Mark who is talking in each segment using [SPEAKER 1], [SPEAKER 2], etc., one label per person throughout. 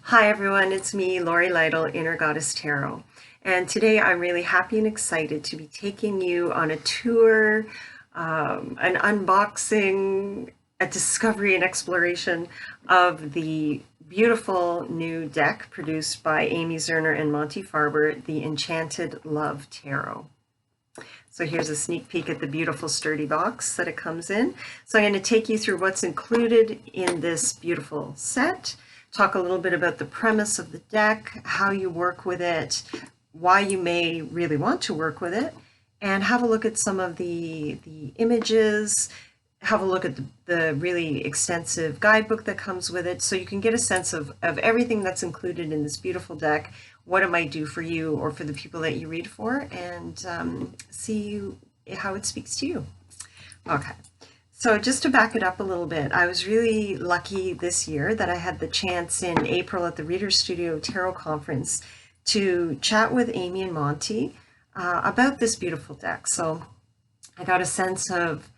[SPEAKER 1] Hi everyone, it's me, Lori Lytle, Inner Goddess Tarot. And today I'm really happy and excited to be taking you on a tour, an unboxing, a discovery and exploration of the beautiful new deck produced by Amy Zerner and Monte Farber, the Enchanted Love Tarot. So here's a sneak peek at the beautiful sturdy box that it comes in. So I'm going to take you through what's included in this beautiful set, talk a little bit about the premise of the deck, how you work with it, why you may really want to work with it, and have a look at some of the images, have a look at the really extensive guidebook that comes with it, so you can get a sense of everything that's included in this beautiful deck, what it might do for you or for the people that you read for, and see how it speaks to you. Okay. So just to back it up a little bit, I was really lucky this year that I had the chance in April at the Reader's Studio Tarot Conference to chat with Amy and Monte about this beautiful deck. So I got a sense of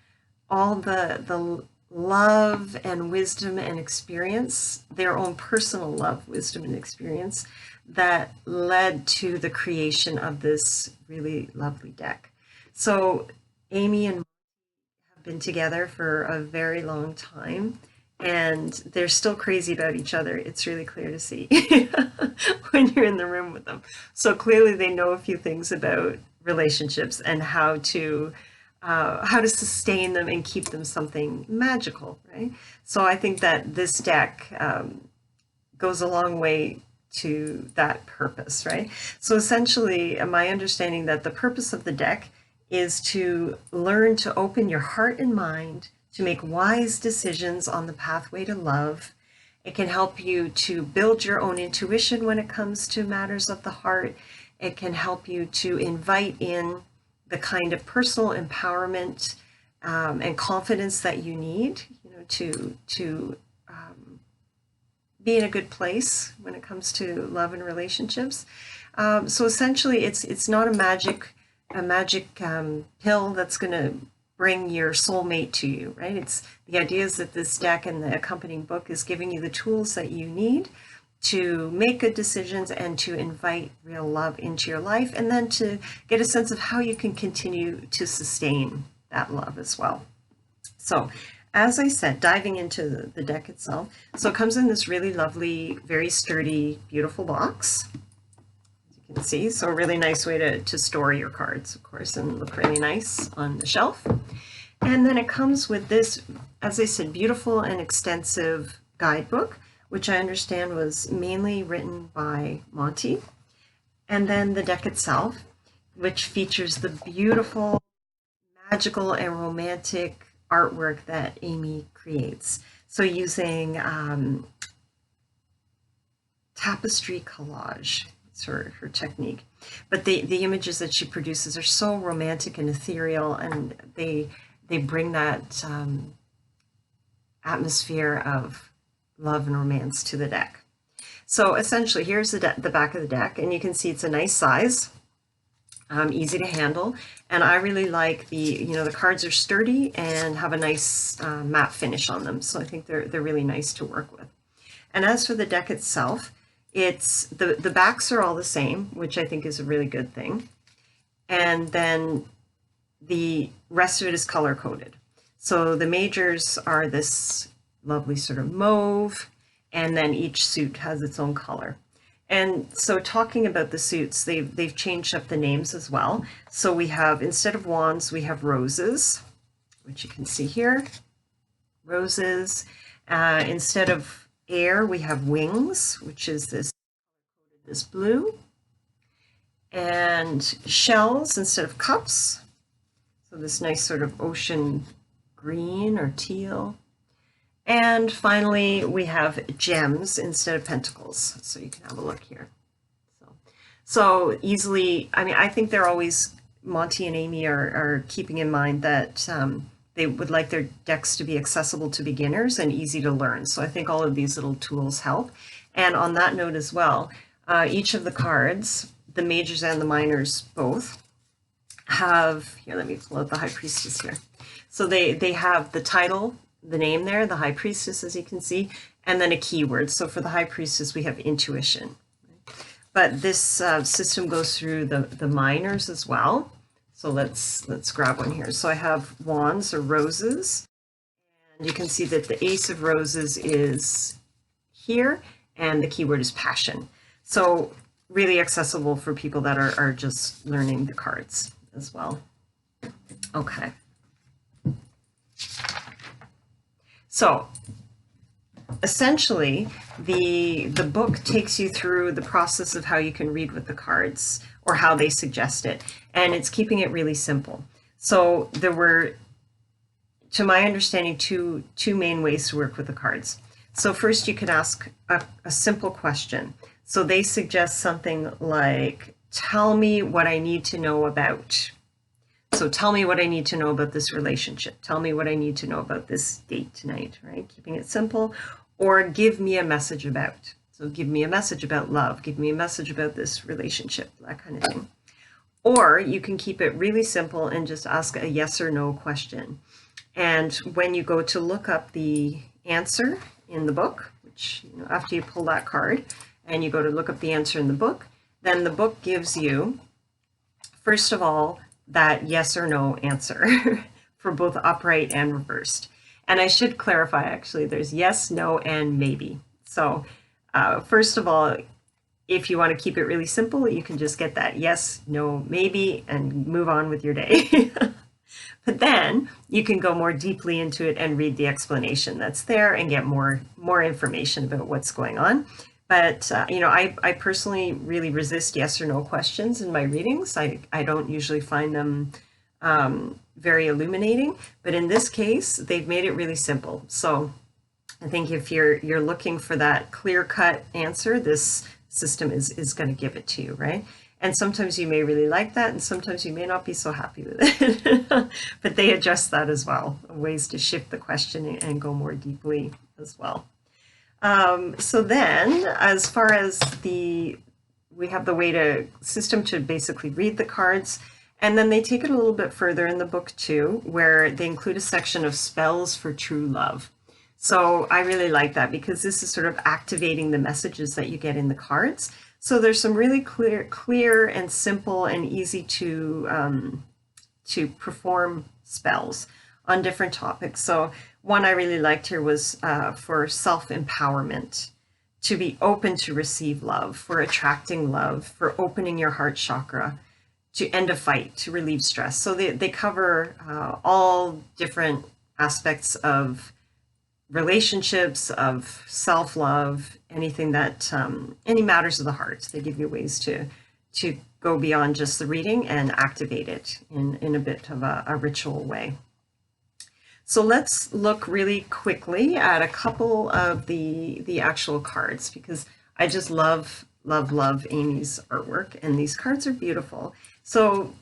[SPEAKER 1] all the love and wisdom and experience, their own personal love, wisdom, and experience that led to the creation of this really lovely deck. So Amy and been together for a very long time and they're still crazy about each other. It's really clear to see when you're in the room with them. So clearly they know a few things about relationships and how to sustain them and keep them something magical, right? So I think that this deck goes a long way to that purpose, right? So essentially, my understanding that the purpose of the deck is to learn to open your heart and mind to make wise decisions on the pathway to love. It can help you to build your own intuition when it comes to matters of the heart. It can help you to invite in the kind of personal empowerment and confidence that you need, to be in a good place when it comes to love and relationships. So essentially, it's not a magic pill that's going to bring your soulmate to you, right? It's the idea is that this deck and the accompanying book is giving you the tools that you need to make good decisions and to invite real love into your life, and then to get a sense of how you can continue to sustain that love as well. So as I said, diving into the deck itself, so it comes in this really lovely, very sturdy, beautiful box. Can see, so a really nice way to store your cards, of course, and look really nice on the shelf. And then it comes with this, as I said, beautiful and extensive guidebook, which I understand was mainly written by Monte. And then the deck itself, which features the beautiful, magical, and romantic artwork that Amy creates. So using tapestry collage, her technique, but the images that she produces are so romantic and ethereal, and they bring that atmosphere of love and romance to the deck. So essentially, here's the back of the deck, and you can see it's a nice size, easy to handle, and I really like the cards are sturdy and have a nice matte finish on them, so I think they're really nice to work with. And as for the deck itself, it's the backs are all the same, which I think is a really good thing. And then the rest of it is color coded. So the majors are this lovely sort of mauve, and then each suit has its own color. And so talking about the suits, they've changed up the names as well. So we have, instead of wands, we have roses, which you can see here, roses. Instead of air, we have wings, which is this blue, and shells instead of cups, so this nice sort of ocean green or teal. And finally, we have gems instead of pentacles, so you can have a look here. So easily, I mean, I think they're always, Monte and Amy are keeping in mind that they would like their decks to be accessible to beginners and easy to learn. So I think all of these little tools help. And on that note as well, each of the cards, the majors and the minors both, have, here, let me pull out the High Priestess here. So they have the title the name there, the High Priestess, as you can see, and then a keyword. So for the High Priestess, we have intuition. But this system goes through the minors as well. So let's grab one here. So I have wands or roses, and you can see that the Ace of Roses is here, and the keyword is passion. So really accessible for people that are just learning the cards as well. Okay. So essentially, the book takes you through the process of how you can read with the cards, or how they suggest it, and it's keeping it really simple. So there were, to my understanding, two main ways to work with the cards. So first, you could ask a simple question. So they suggest something like, tell me what I need to know about. So tell me what I need to know about this relationship. Tell me what I need to know about this date tonight, right? Keeping it simple. Or give me a message about. So give me a message about love. Give me a message about this relationship, that kind of thing. Or you can keep it really simple and just ask a yes or no question. And when you go to look up the answer in the book, which, you know, after you pull that card and you go to look up the answer in the book, then the book gives you, first of all, that yes or no answer for both upright and reversed. And I should clarify, actually, there's yes, no, and maybe. So first of all, if you want to keep it really simple, you can just get that yes, no, maybe, and move on with your day. But then you can go more deeply into it and read the explanation that's there and get more information about what's going on. But, you know, I personally really resist yes or no questions in my readings. I don't usually find them very illuminating, but in this case, they've made it really simple. So I think if you're looking for that clear-cut answer, this system is going to give it to you, right? And sometimes you may really like that, and sometimes you may not be so happy with it. But they adjust that as well, ways to shift the question and go more deeply as well. So then, as far as we have the system to basically read the cards, and then they take it a little bit further in the book too, where they include a section of spells for true love. So I really like that, because this is sort of activating the messages that you get in the cards. So there's some really clear and simple and easy to perform spells on different topics. So one I really liked here was for self-empowerment, to be open to receive love, for attracting love, for opening your heart chakra, to end a fight, to relieve stress. So they cover all different aspects of relationships, of self-love, anything that, any matters of the heart. They give you ways to go beyond just the reading and activate it in a bit of a ritual way. So let's look really quickly at a couple of the actual cards, because I just love Amy's artwork, and these cards are beautiful. So,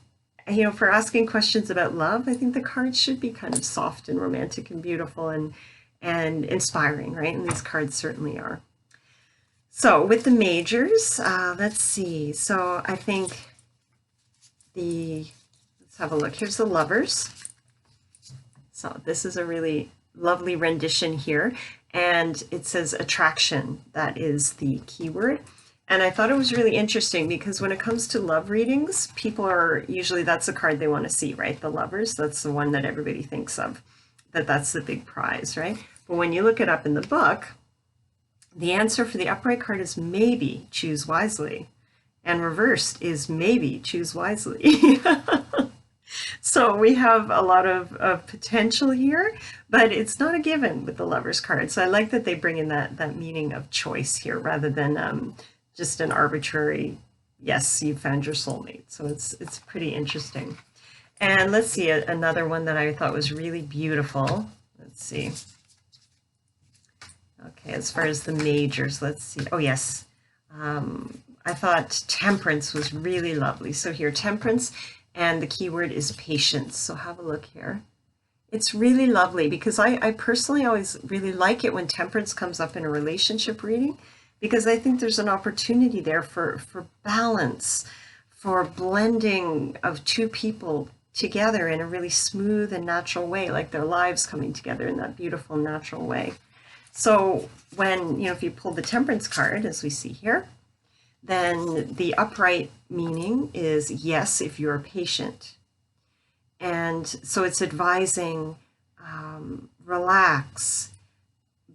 [SPEAKER 1] you know, for asking questions about love, I think the cards should be kind of soft and romantic and beautiful and inspiring, right? And these cards certainly are. So with the majors, let's see. So I think let's have a look. Here's the Lovers. So this is a really lovely rendition here, and it says attraction. That is the keyword. And I thought it was really interesting, because when it comes to love readings, people are usually, that's the card they want to see, right? The Lovers, that's the one that everybody thinks of, that's the big prize, right? But when you look it up in the book, the answer for the upright card is maybe, choose wisely. And reversed is maybe, choose wisely. So we have a lot of potential here, but it's not a given with the Lovers card. So I like that they bring in that meaning of choice here, rather than just an arbitrary, yes, you found your soulmate. So it's pretty interesting. And let's see, another one that I thought was really beautiful. Let's see. Okay, as far as the majors, let's see. Oh, yes. I thought Temperance was really lovely. So here, Temperance, and the keyword is patience. So have a look here. It's really lovely, because I personally always really like it when Temperance comes up in a relationship reading, because I think there's an opportunity there for balance, for blending of two people together in a really smooth and natural way, like their lives coming together in that beautiful natural way. So when, if you pull the Temperance card, as we see here, then the upright meaning is yes, if you're patient. And so it's advising, relax,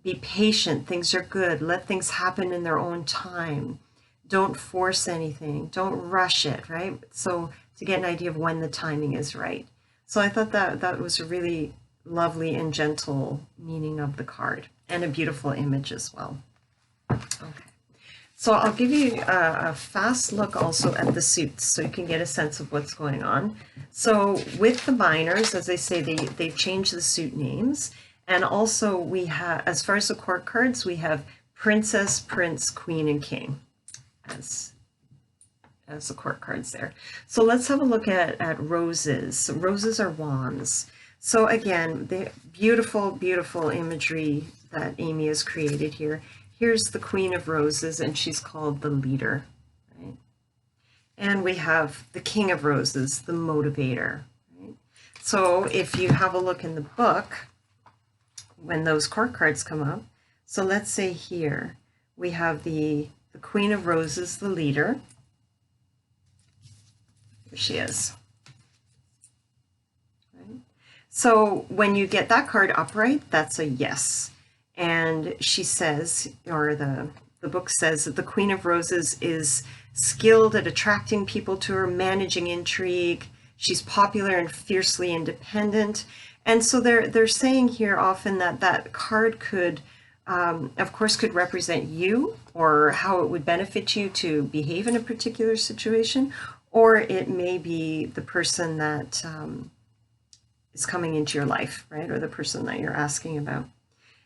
[SPEAKER 1] be patient, things are good, let things happen in their own time. Don't force anything, don't rush it, right? So to get an idea of when the timing is right. So I thought that was a really lovely and gentle meaning of the card, and a beautiful image as well. Okay. So I'll give you a fast look also at the suits so you can get a sense of what's going on. So with the minors, as I say, they've changed the suit names. And also we have, as far as the court cards, we have Princess, Prince, Queen, and King as the court cards there. So let's have a look at roses. So roses are wands. So again, the beautiful, beautiful imagery that Amy has created here. Here's the Queen of Roses, and she's called the leader, right? And we have the King of Roses, the motivator, right? So if you have a look in the book, when those court cards come up, so let's say here, we have the Queen of Roses, the leader. Here she is. Right? So when you get that card upright, that's a yes. And she says, or the book says, that the Queen of Roses is skilled at attracting people to her, managing intrigue. She's popular and fiercely independent. And so they're saying here often that card could, of course, could represent you, or how it would benefit you to behave in a particular situation, or it may be the person that is coming into your life, right? Or the person that you're asking about.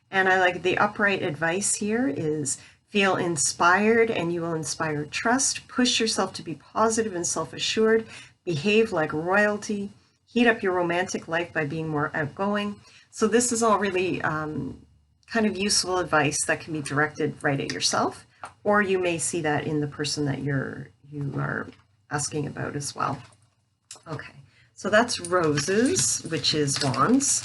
[SPEAKER 1] And I like the upright advice here is feel inspired and you will inspire trust. Push yourself to be positive and self-assured. Behave like royalty. Heat up your romantic life by being more outgoing. So this is all really kind of useful advice that can be directed right at yourself, or you may see that in the person that you are asking about as well. Okay, so that's roses, which is wands.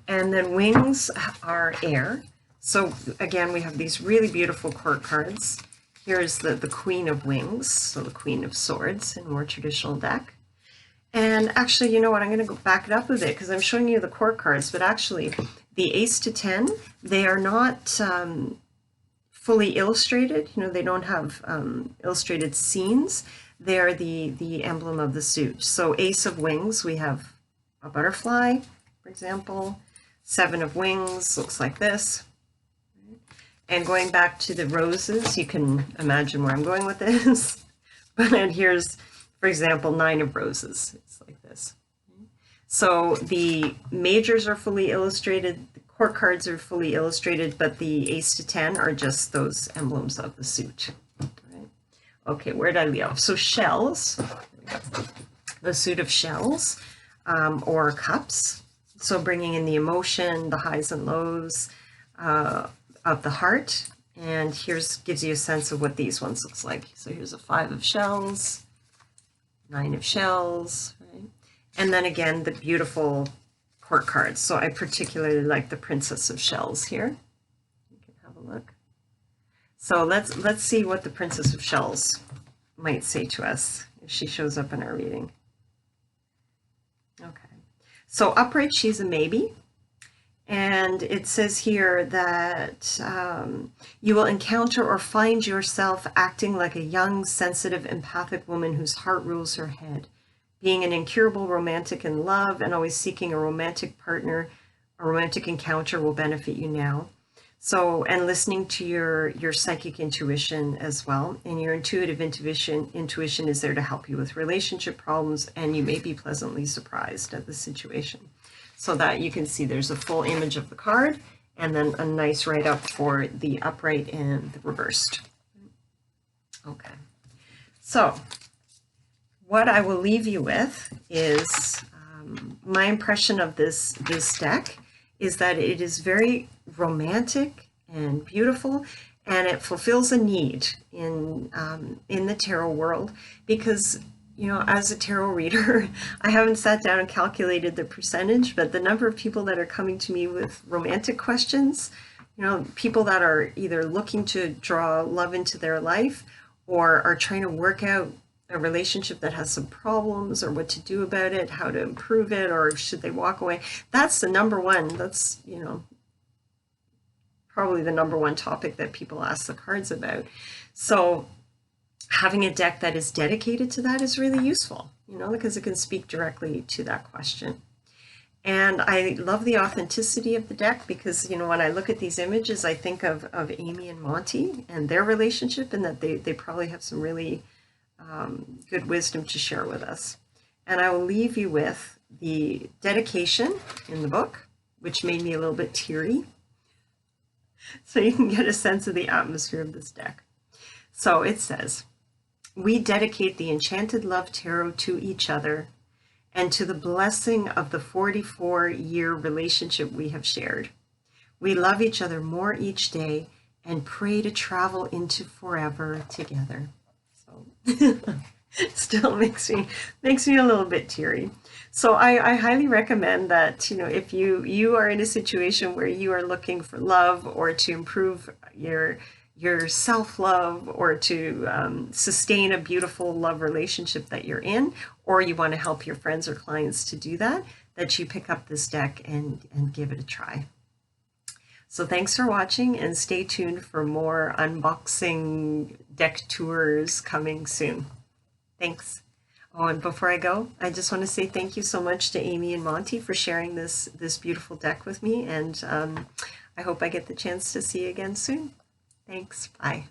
[SPEAKER 1] And then wings are air. So again, we have these really beautiful court cards. Here's the Queen of Wings, so the Queen of Swords in a more traditional deck. And actually, you know what, I'm going to go back it up a bit because I'm showing you the court cards, but actually the Ace to 10, they are not fully illustrated. They don't have illustrated scenes. They're the emblem of the suit. So Ace of Wings, we have a butterfly, for example. 7 of Wings looks like this. And going back to the roses, you can imagine where I'm going with this. But here's, for example, 9 of Roses. It's like this. So the majors are fully illustrated, the court cards are fully illustrated, but the Ace to 10 are just those emblems of the suit. Right? Okay, where did I leave off? So shells, the suit of shells, or cups. So bringing in the emotion, the highs and lows of the heart. And gives you a sense of what these ones looks like. So here's a 5 of shells, 9 of shells, right? And then again, the beautiful court cards. So I particularly like the Princess of Shells here. You can have a look. So let's see what the Princess of Shells might say to us if she shows up in our reading. Okay. So upright, she's a maybe. And it says here that you will encounter or find yourself acting like a young, sensitive, empathic woman whose heart rules her head. Being an incurable romantic in love and always seeking a romantic partner, a romantic encounter will benefit you now. So, and listening to your psychic intuition as well. And your intuitive intuition is there to help you with relationship problems, and you may be pleasantly surprised at the situation. So that you can see there's a full image of the card and then a nice write-up for the upright and the reversed. Okay, so what I will leave you with is my impression of this deck is that it is very romantic and beautiful, and it fulfills a need in the tarot world, because you know, as a tarot reader, I haven't sat down and calculated the percentage, but the number of people that are coming to me with romantic questions, you know, people that are either looking to draw love into their life or are trying to work out a relationship that has some problems or what to do about it, how to improve it, or should they walk away. That's the number one. That's, you know, probably the number one topic that people ask the cards about. So having a deck that is dedicated to that is really useful, you know, because it can speak directly to that question. And I love the authenticity of the deck because, you know, when I look at these images, I think of Amy and Monte and their relationship, and that they probably have some really good wisdom to share with us. And I will leave you with the dedication in the book, which made me a little bit teary, so you can get a sense of the atmosphere of this deck. So it says, "We dedicate the Enchanted Love Tarot to each other and to the blessing of the 44-year relationship we have shared. We love each other more each day and pray to travel into forever together." So still makes me a little bit teary. So I highly recommend that, you know, if you are in a situation where you are looking for love or to improve your self-love or to sustain a beautiful love relationship that you're in, or you want to help your friends or clients to do that, that you pick up this deck and give it a try. So thanks for watching, and stay tuned for more unboxing deck tours coming soon. Thanks. Oh, and before I go, I just want to say thank you so much to Amy and Monte for sharing this beautiful deck with me, and I hope I get the chance to see you again soon. Thanks. Bye.